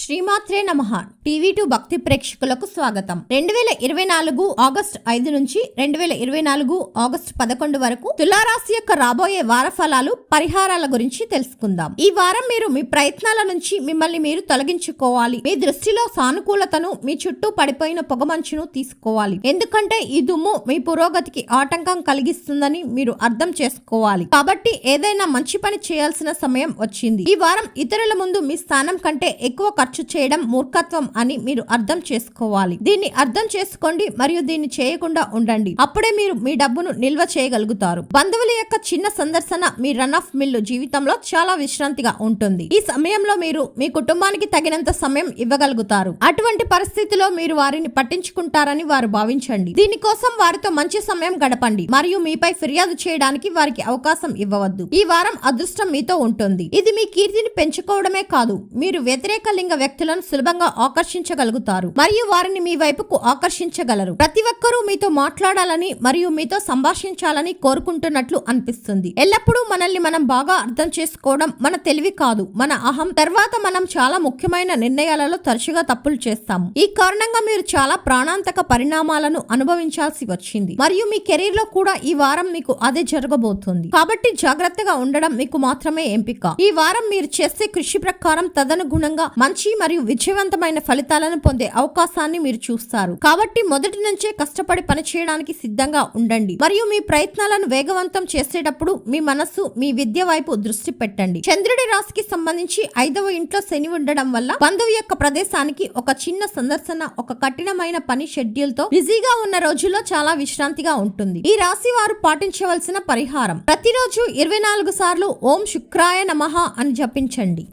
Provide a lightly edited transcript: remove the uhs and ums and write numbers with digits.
శ్రీమాత్రే నమః. టీవీ2 భక్తి ప్రేక్షకులకు స్వాగతం. 2024 ఆగస్టు 5 నుంచి 2024 ఆగస్టు 11 వరకు తులారాశి యొక్క రాబోయే వార ఫలాలు, పరిహారాల గురించి తెలుసుకుందాం. ఈ వారం మీరు మీ ప్రయత్నాల నుంచి మిమ్మల్ని మీరు తొలగించుకోవాలి. మీ దృష్టిలో సానుకూలతను, మీ చుట్టూ పడిపోయిన పొగమంచును తీసుకోవాలి. ఎందుకంటే ఈ దుమ్ము మీ పురోగతికి ఆటంకం కలిగిస్తుందని మీరు అర్థం చేసుకోవాలి. కాబట్టి ఏదైనా మంచి పని చేయాల్సిన సమయం వచ్చింది. ఈ వారం ఇతరుల ముందు మీ స్థానం కంటే ఎక్కువ ఖర్చు చేయడం మూర్ఖత్వం అని మీరు అర్థం చేసుకోవాలి. దీన్ని అర్థం చేసుకోండి మరియు దీన్ని చేయకుండా ఉండండి. అప్పుడే మీరు మీ డబ్బును నిల్వ చేయగలుగుతారు. బంధువుల యొక్క చిన్న సందర్శన మీ రన్ ఆఫ్ మిల్లు జీవితంలో చాలా విశ్రాంతిగా ఉంటుంది. ఈ సమయంలో మీరు మీ కుటుంబానికి తగినంత సమయం ఇవ్వగలుగుతారు. అటువంటి పరిస్థితిలో మీరు వారిని పట్టించుకుంటారని వారు భావించండి. దీనికోసం వారితో మంచి సమయం గడపండి మరియు మీపై ఫిర్యాదు చేయడానికి వారికి అవకాశం ఇవ్వవద్దు. ఈ వారం అదృష్టం మీతో ఉంటుంది. ఇది మీ కీర్తిని పెంచుకోవడమే కాదు, మీరు వ్యతిరేక లింగ వ్యక్తులను సులభంగా ఆకర్షించగలుగుతారు మరియు వారిని మీ వైపుకు ఆకర్షించగలరు. ప్రతి ఒక్కరూ మీతో మాట్లాడాలని మరియు మీతో సంభాషించాలని కోరుకుంటున్నట్లు అనిపిస్తుంది. ఎల్లప్పుడూ మనల్ని మనం బాగా అర్థం చేసుకోవడం మన తెలివి కాదు, మన అహం. తర్వాత మనం చాలా ముఖ్యమైన నిర్ణయాలలో తరచుగా తప్పులు చేస్తాము. ఈ కారణంగా మీరు చాలా ప్రాణాంతక పరిణామాలను అనుభవించాల్సి వచ్చింది మరియు మీ కెరీర్ లో కూడా ఈ వారం మీకు అదే జరగబోతుంది. కాబట్టి జాగ్రత్తగా ఉండడం మీకు మాత్రమే ఎంపిక. ఈ వారం మీరు చేసే కృషి ప్రకారం తదనుగుణంగా మంచి మరియు విజయవంతమైన ఫలితాలను పొందే అవకాశాన్ని మీరు చూస్తారు. కాబట్టి మొదటి నుంచే కష్టపడి పనిచేయడానికి సిద్ధంగా ఉండండి మరియు మీ ప్రయత్నాలను వేగవంతం చేసేటప్పుడు మీ మనస్సు మీ విద్య వైపు దృష్టి పెట్టండి. చంద్రుడి రాశికి సంబంధించి 5వ ఇంట్లో శని ఉండడం వల్ల బంధువు యొక్క ప్రదేశానికి ఒక చిన్న సందర్శన, ఒక కఠినమైన పని షెడ్యూల్ తో బిజీగా ఉన్న రోజుల్లో చాలా విశ్రాంతిగా ఉంటుంది. ఈ రాశి వారు పాటించవలసిన పరిహారం: ప్రతిరోజు 24 సార్లు ఓం శుక్రాయ నమః అని జపించండి.